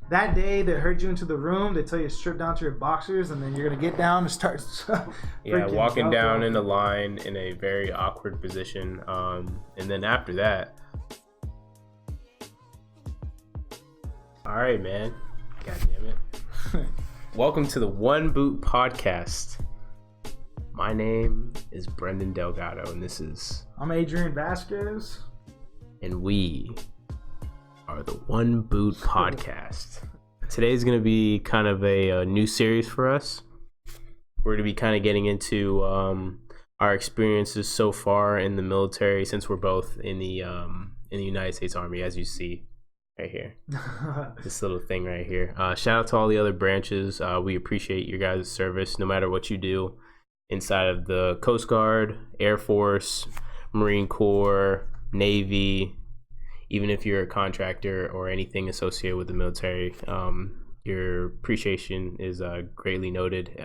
that day they herd you into the room, they tell you to strip down to your boxers, and then you're gonna get down and start. Walking down in a line in a very awkward position, and then after that, all right, man. God damn it. Welcome to the One Boot Podcast. My name is Brendan Delgado, and I'm Adrian Vasquez, and we are the One Boot Podcast. Today's going to be kind of a new series for us. We're going to be kind of getting into our experiences so far in the military, since we're both in the United States Army, as you see right here. This little thing right here. Shout out to all the other branches. We appreciate your guys' service, no matter what you do inside of the Coast Guard, Air Force, Marine Corps, Navy. Even if you're a contractor or anything associated with the military, your appreciation is greatly noted.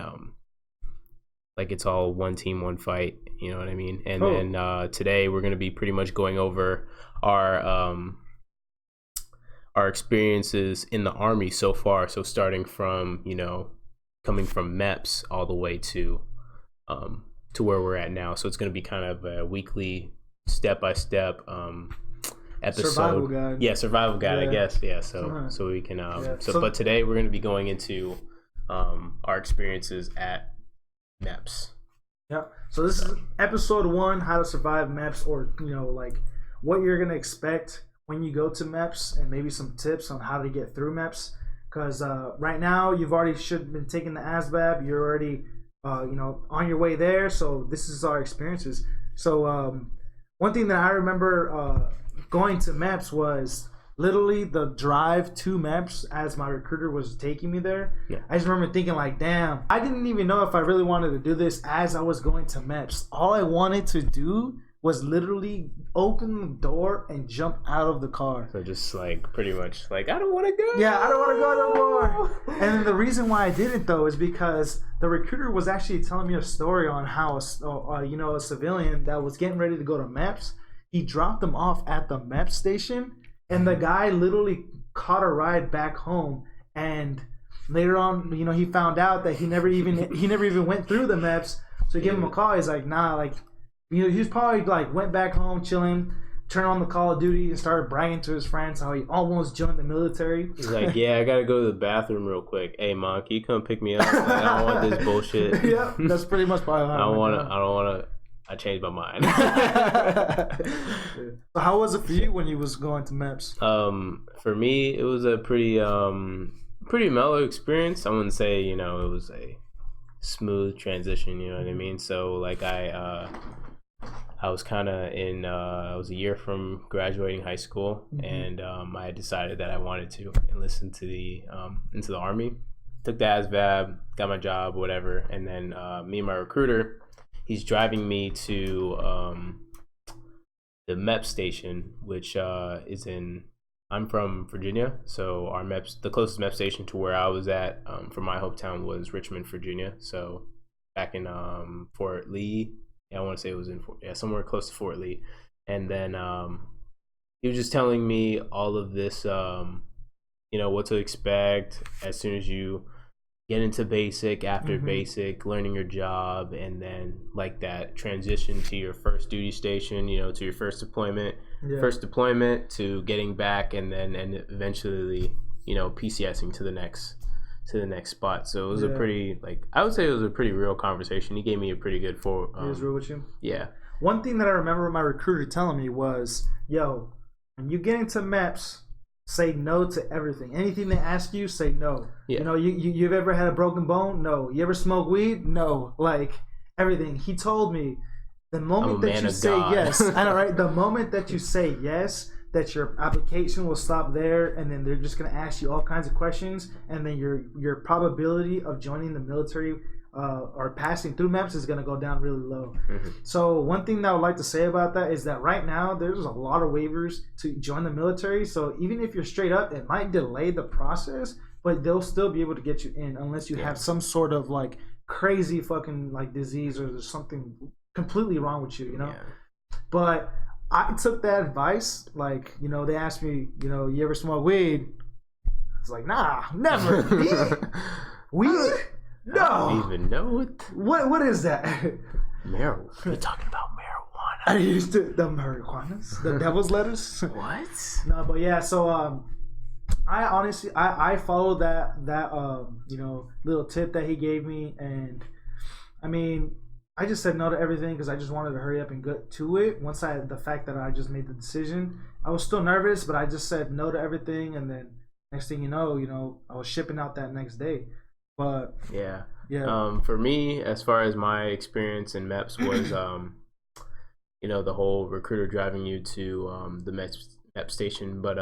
Like it's all one team, one fight. You know what I mean? And then today we're going to be pretty much going over our experiences in the Army so far. So starting from, coming from MEPS all the way to where we're at now. So it's going to be kind of a weekly step-by-step episode. Survival guide, I guess. So we can but today we're going to be going into our experiences at MEPS. So this is episode 1, how to survive MEPS, or like what you're going to expect when you go to MEPS, and maybe some tips on how to get through MEPS, because right now you've already been taking the ASVAB, you're already on your way there. So this is our experiences. So one thing that I remember going to MEPS was literally the drive to MEPS as my recruiter was taking me there. I just remember thinking like, damn, I didn't even know if I really wanted to do this as I was going to MEPS. All I wanted to do was literally open the door and jump out of the car. So just like pretty much like, I don't want to go. Yeah, I don't want to go no more. And then the reason why I didn't though is because the recruiter was actually telling me a story on how a civilian that was getting ready to go to MEPS, he dropped them off at the MEPS station, and the guy literally caught a ride back home. And later on, he found out that he never even went through the MEPS. So he gave him a call. He's like, nah, like. He's probably like went back home chilling, turned on the Call of Duty, and started bragging to his friends how he almost joined the military. He's like, yeah, I gotta go to the bathroom real quick. Hey, Mom, can you come pick me up? Like, I don't want this bullshit. Yeah, that's pretty much probably how I don't want to. I changed my mind. So how was it for you when you was going to MEPS? For me, it was a pretty mellow experience. I wouldn't say it was a smooth transition. You know what I mean? So like I was kind of I was a year from graduating high school, and I had decided that I wanted to enlist into the Army. Took the ASVAB, got my job, whatever, and then me and my recruiter, he's driving me to the MEPS station, which is in. I'm from Virginia, so our MEPS, the closest MEPS station to where I was at from my hometown was Richmond, Virginia. So back in Fort Lee. I want to say it was in somewhere close to Fort Lee. And then he was just telling me all of this, what to expect as soon as you get into basic, after basic, learning your job, and then like that transition to your first duty station, to your first deployment, to getting back, and eventually, PCSing to the next spot. So it was a pretty, I would say it was a pretty real conversation. He gave me a pretty good he was real with you? Yeah. One thing that I remember my recruiter telling me was, yo, when you get into MEPS, say no to everything. Anything they ask you, say no. Yeah. You've ever had a broken bone? No. You ever smoke weed? No. Like everything. He told me the moment that you say yes, I know, right? The moment that you say yes, that your application will stop there, and then they're just going to ask you all kinds of questions, and then your probability of joining the military or passing through MEPS is going to go down really low. So one thing that I would like to say about that is that right now there's a lot of waivers to join the military. So even if you're straight up, it might delay the process, but they'll still be able to get you in unless you have some sort of like crazy fucking like disease or there's something completely wrong with you, But I took that advice. Like, they asked me, you ever smoke weed? It's like, nah, never. Weed? No. I don't even know it. What is that? Marijuana. You're talking about marijuana. I used to the marijuanas, the devil's lettuce. What? No, but yeah. So I honestly I followed that little tip that he gave me, and I mean, I just said no to everything because I just wanted to hurry up and get to it. Once the fact that I just made the decision, I was still nervous, but I just said no to everything, and then next thing you know, I was shipping out that next day. But yeah. For me, as far as my experience in MEPS was, the whole recruiter driving you to the MEPS station, but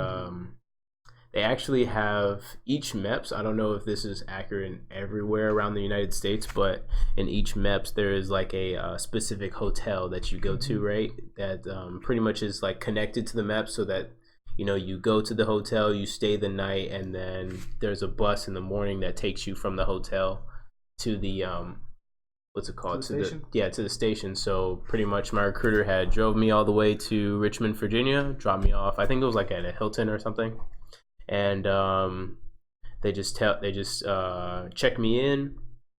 they actually have each MEPS. I don't know if this is accurate everywhere around the United States, but in each MEPS there is like a specific hotel that you go to, right? That pretty much is like connected to the MEPS, so that you go to the hotel, you stay the night, and then there's a bus in the morning that takes you from the hotel to the what's it called? To the station. So pretty much my recruiter had drove me all the way to Richmond, Virginia, dropped me off. I think it was like at a Hilton or something. And they just check me in.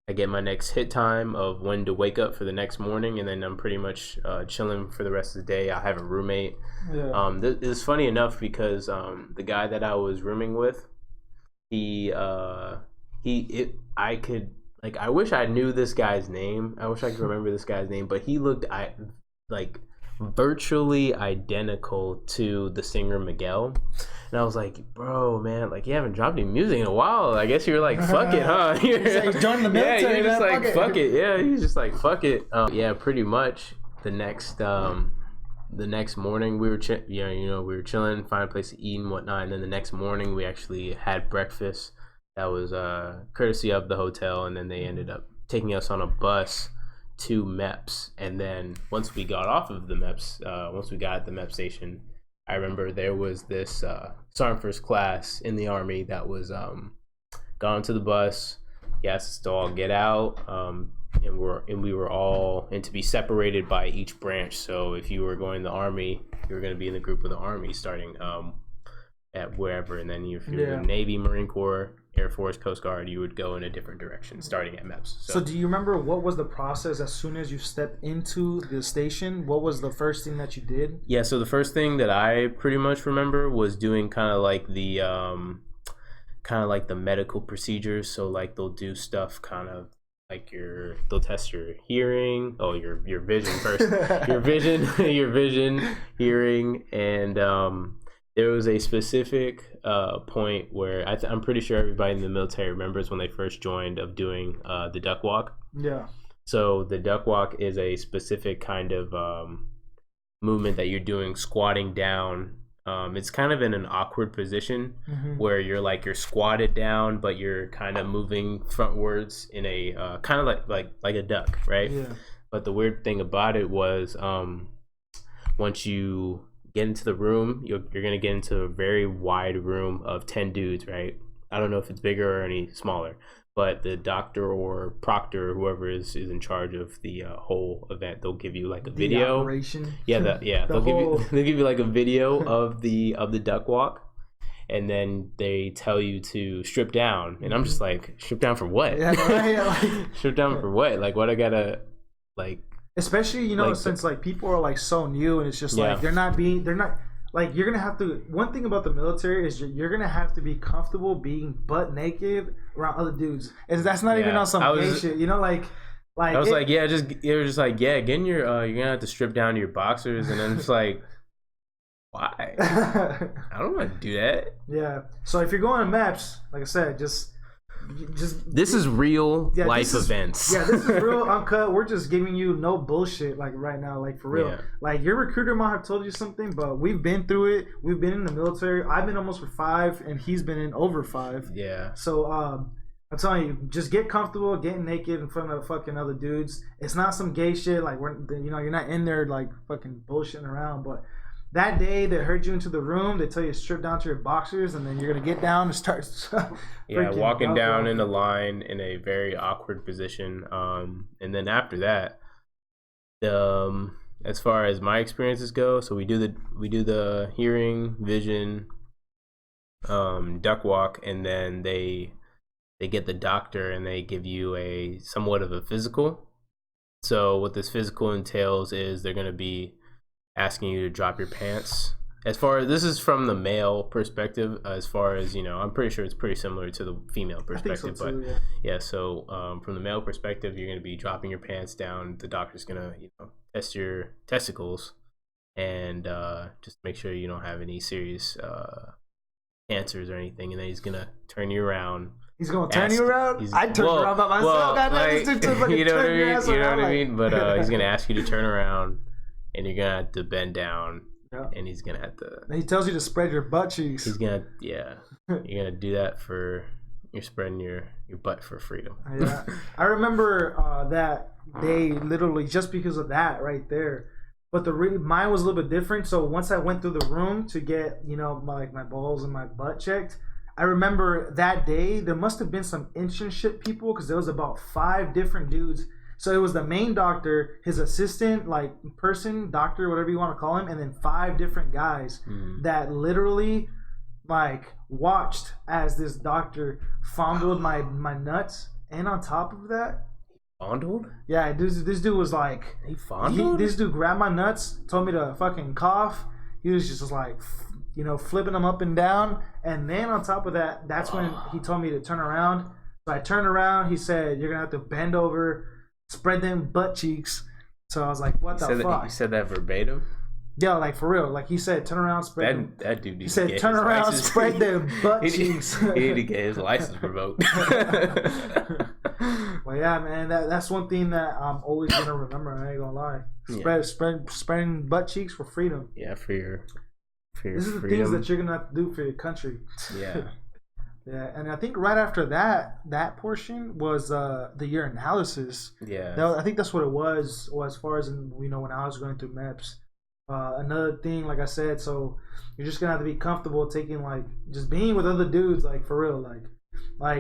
I get my next hit time of when to wake up for the next morning, and then I'm pretty much chilling for the rest of the day. I have a roommate. Yeah. This is funny enough because the guy that I was rooming with, I wish I knew this guy's name. I wish I could remember this guy's name, but he looked like virtually identical to the singer Miguel. And I was like, bro, man, like you haven't dropped any music in a while. I guess you're like, fuck it, huh? He's joining the military. Yeah, you're just like, fuck it. Yeah, he's just like, fuck it. Yeah, pretty much. The next morning we were we were chilling, find a place to eat and whatnot. And then the next morning we actually had breakfast. That was courtesy of the hotel, and then they ended up taking us on a bus to MEPS. And then once we got off of the MEPS, once we got at the MEPS station, I remember there was this sergeant first class in the Army that was got onto the bus. He asked us to all get out, and we were all to be separated by each branch. So if you were going to the Army, you were going to be in the group of the Army starting at wherever, and then if you're Navy, Marine Corps, Air Force, Coast Guard, you would go in a different direction starting at MEPS. So do you remember what was the process as soon as you stepped into the station? What was the first thing that you did? Yeah, so the first thing that I pretty much remember was doing kind of like the medical procedures. So like they'll do stuff kind of like they'll test your hearing, your vision first, your vision, hearing, and there was a specific point where I'm pretty sure everybody in the military remembers when they first joined of doing the duck walk. Yeah. So the duck walk is a specific kind of movement that you're doing squatting down. It's kind of in an awkward position where you're squatted down, but you're kind of moving frontwards in a kind of like a duck, right? Yeah. But the weird thing about it was once you get into the room, you're gonna get into a very wide room of 10 dudes, right? I don't know if it's bigger or any smaller, but the doctor or proctor or whoever is in charge of the whole event, they'll give you like a video. Operation. They'll give you like a video of the duck walk, and then they tell you to strip down, and I'm just like, strip down for what? Yeah, right. Strip down for what? Like, what I gotta like. Especially, since like people are like so new, and it's just like they're not like, you're gonna have to. One thing about the military is you're gonna have to be comfortable being butt naked around other dudes, and that's not even on some gay shit, like. I was like, get in your you're gonna have to strip down to your boxers, and then it's like, why? I don't want to do that. Yeah. So if you're going to MEPS, like I said, just this is real life events. Yeah, this is real uncut. We're just giving you no bullshit like right now, like for real. Yeah. Like your recruiter might have told you something, but we've been through it. We've been in the military. I've been almost for 5, and he's been in over 5. Yeah. So I'm telling you, just get comfortable getting naked in front of fucking other dudes. It's not some gay shit. Like you're not in there like fucking bullshitting around, but. That day, they herd you into the room. They tell you to strip down to your boxers, and then you're gonna get down and start. Walking down in a line in a very awkward position. And then after that, as far as my experiences go, so we do the hearing, vision, duck walk, and then they get the doctor and they give you a somewhat of a physical. So what this physical entails is they're going to be asking you to drop your pants. As far as this is from the male perspective, as far as I'm pretty sure it's pretty similar to the female perspective. I think so too, but yeah, so from the male perspective, you're going to be dropping your pants down. The doctor's going to test your testicles and just make sure you don't have any serious cancers or anything, and then he's going to turn you around. He's gonna turn you around. I turned around by myself. You know what I mean? You know what I mean? But he's gonna ask you to turn around, and you're gonna have to bend down, and he's gonna have to. And he tells you to spread your butt cheeks. He's gonna, you're gonna do that for. You're spreading your butt for freedom. Yeah, I remember that day literally just because of that right there. But mine was a little bit different. So once I went through the room to get my balls and my butt checked. I remember that day there must have been some internship people because there was about 5 different dudes. So it was the main doctor, his assistant, doctor, whatever you want to call him, and then 5 different guys that literally watched as this doctor fondled my nuts. And on top of that, fondled? Yeah, this dude was like, he fondled? This dude grabbed my nuts, told me to fucking cough. He was just like, flipping them up and down. And then on top of that, that's when he told me to turn around. So I turned around. He said, you're going to have to bend over, spread them butt cheeks. So I was like, what the fuck? You said that verbatim? Yeah, for real. He said, turn around, spread them. That dude He said, turn around, spread them butt cheeks. He need to get his license revoked. Well, yeah, man, that's one thing that I'm always going to remember. I ain't going to lie. Spreading butt cheeks for freedom. Yeah, for your This is the freedom. things that you're going to have to do for your country. Yeah. Yeah, and I think right after that portion was the urinalysis. Yeah. I think that's what it was as far as, when I was going through MEPS. Another thing, like I said, so you're just going to have to be comfortable taking, just being with other dudes, for real.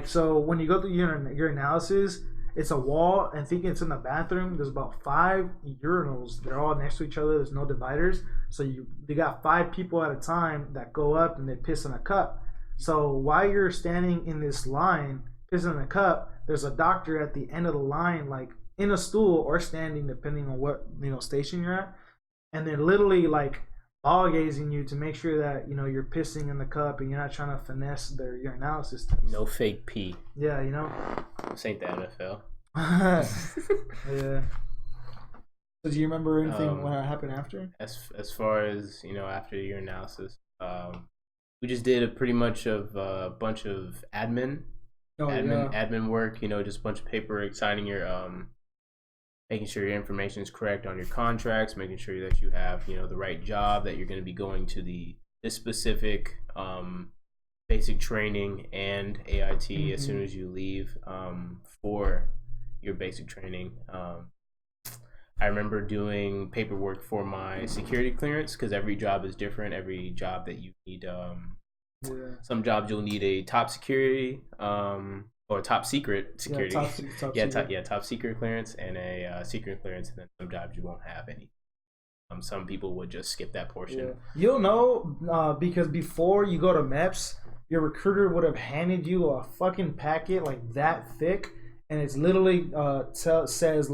So when you go through urinalysis, it's a wall, and thinking it's in the bathroom. There's about 5 urinals. They're all next to each other. There's no dividers. So they got 5 people at a time that go up and they piss in a cup. So while you're standing in this line, pissing in a cup, there's a doctor at the end of the line, in a stool or standing, depending on what station you're at, and they're literally ball gazing you to make sure that you're pissing in the cup and you're not trying to finesse their urinalysis test. No fake pee. Yeah, This ain't the NFL. Yeah. So do you remember anything what happened after? As far as after the urinalysis, we just did pretty much of a bunch of admin work. Just a bunch of paperwork, signing your making sure your information is correct on your contracts, making sure that you have the right job, that you're going to be going to this specific basic training and AIT as soon as you leave for your basic training. I remember doing paperwork for my security clearance because every job is different. Every job that you need, some jobs you'll need a top security or top secret security. Top secret clearance and a secret clearance, and then some jobs you won't have any. Some people would just skip that portion. Yeah. You'll know because before you go to MEPS, your recruiter would have handed you a fucking packet that thick, and it's literally says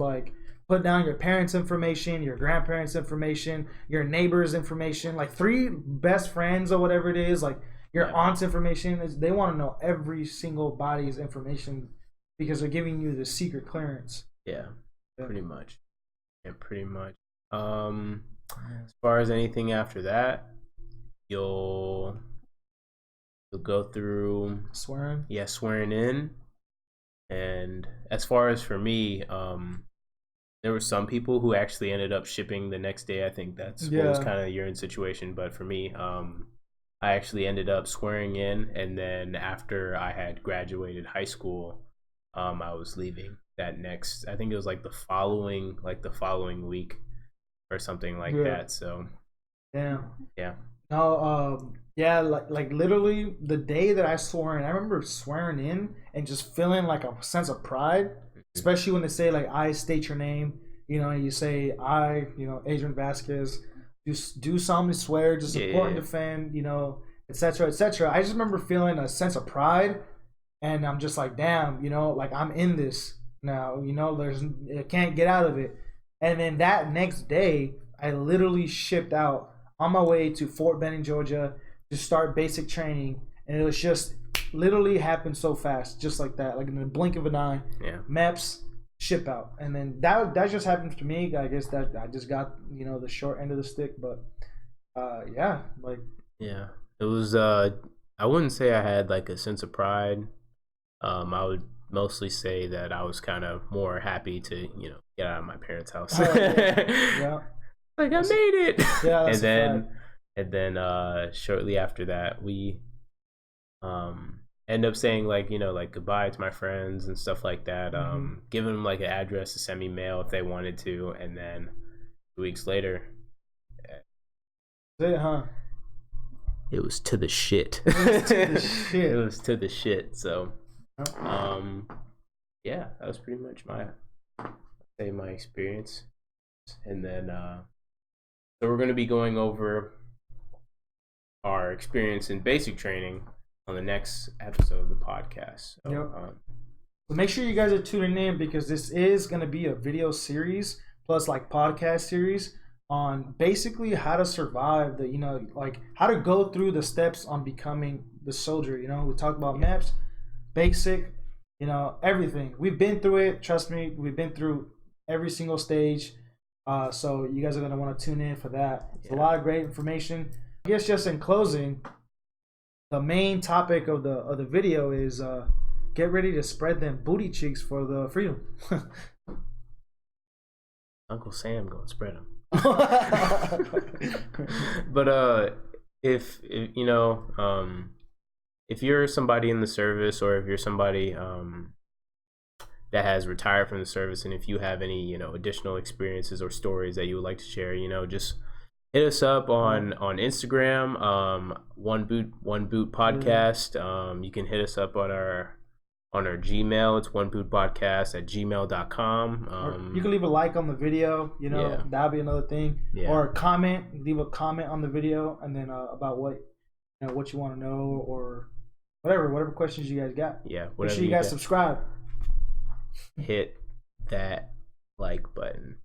put down your parents' information, your grandparents' information, your neighbors' information, 3 best friends or whatever it is, your aunt's information. They want to know every single body's information because they're giving you the secret clearance. Yeah. Pretty much. Yeah, pretty much. As far as anything after that, you'll go through swearing. Yeah, swearing in. And as far as for me, there were some people who actually ended up shipping the next day. I think that's what was kind of your situation. But for me, I actually ended up swearing in, and then after I had graduated high school, I was leaving that next. I think it was the following week or something like that. So, yeah. No, literally the day that I swore in, I remember swearing in and just feeling a sense of pride. Especially when they say I state your name, you say I, Adrian Vasquez, do solemnly swear to support and defend, etc., etc. I just remember feeling a sense of pride, and I'm just like, damn, you know, like I'm in this now. You know, I can't get out of it. And then that next day, I literally shipped out on my way to Fort Benning, Georgia, to start basic training, and it was just literally happened so fast, just like that, like in the blink of an eye. Yeah. MEPS, ship out, and then that just happened to me. I guess that I just got, you know, the short end of the stick, but yeah, like yeah, it was. I wouldn't say I had like a sense of pride. I would mostly say that I was kind of more happy to, you know, get out of my parents' house. Yeah. Like I made it. Yeah, and then shortly after that, we end up saying like, you know, like goodbye to my friends and stuff like that. Giving them like an address to send me mail if they wanted to, and then 2 weeks later, it was to the shit. It was to the shit. So, yeah, that was pretty much my experience. And then, so we're going to be going over our experience in basic training on the next episode of the podcast. So, so make sure you guys are tuning in, because this is going to be a video series plus like podcast series on basically how to survive the, you know, like how to go through the steps on becoming the soldier. You know, we talked about MEPS, basic, you know, everything. We've been through it. Trust me, we've been through every single stage. So you guys are going to want to tune in for that. It's a lot of great information. I guess just in closing, the main topic of the video is get ready to spread them booty cheeks for the freedom. Uncle Sam gonna spread them. But if you know, if you're somebody in the service, or if you're somebody that has retired from the service, and if you have any, you know, additional experiences or stories that you would like to share, you know, just hit us up on Instagram, OneBootPodcast. You can hit us up on our Gmail. It's OneBootPodcast@gmail.com. You can leave a like on the video, you know, that'll be another thing. Or comment, leave a comment on the video, and then about what, you know, what you want to know, or whatever questions you guys got. Yeah, make sure you guys subscribe. Hit that like button.